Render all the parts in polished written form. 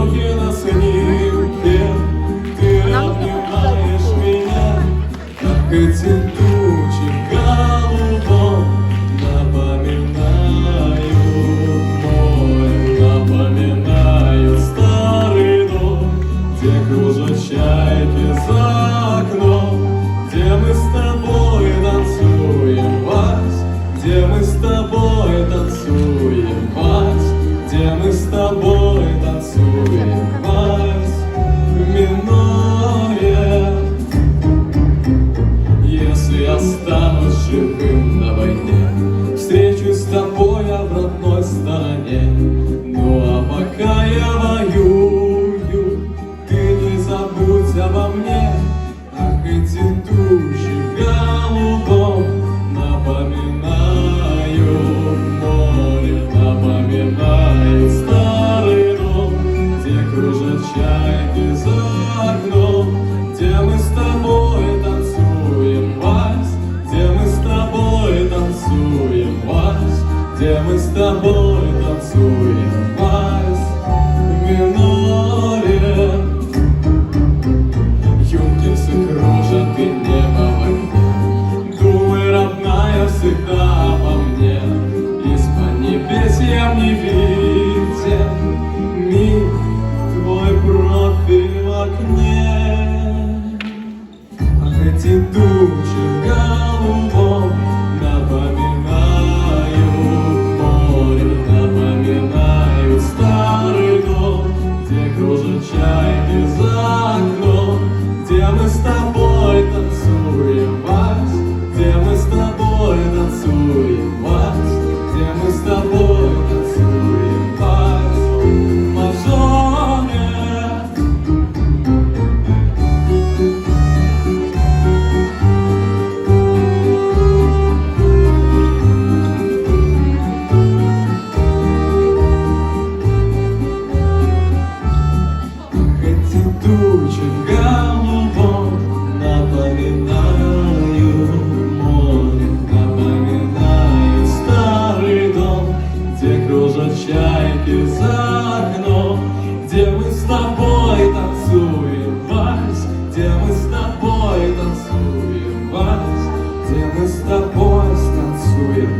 руки на снимке, ты обнимаешь меня, как эти тучи голубом напоминают море, напоминают старый дом, где кружат чайки за окном, где мы с тобой танцуем вальс, где мы с тобой танцуем вальс, где мы с тобой танцуем вальс в миноре. Если останусь живым на войне, встречусь с тобой я в родной стороне. Ну а пока я воюю, ты не забудь обо мне. Ах, эти тучи голубом напоминают море, напоминают старый дом, где кружат чайки за окном, где мы с тобой танцуем вальс, где мы с тобой танцуем вальс, где мы с тобой танцуем вальс в миноре. Юнкерсы кружат и небо в огне, думай, родная, всегда обо мне. Из-под небес я не видел миг, твой профиль в окне. Ах, эти тучи голубом напоминают море, напоминают старый дом, где кружат чайки за окном, где мы с тобой танцуем вальс, где мы с тобой танцуем вальс, где мы с тобой танцуем вальс в мажоре. Эти тучи голубом напоминают море, напоминают старый дом, где кружат чайки за окном, где мы с тобой танцуем вальс, где мы с тобой танцуем вальс, где мы с тобой танцуем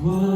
вальс.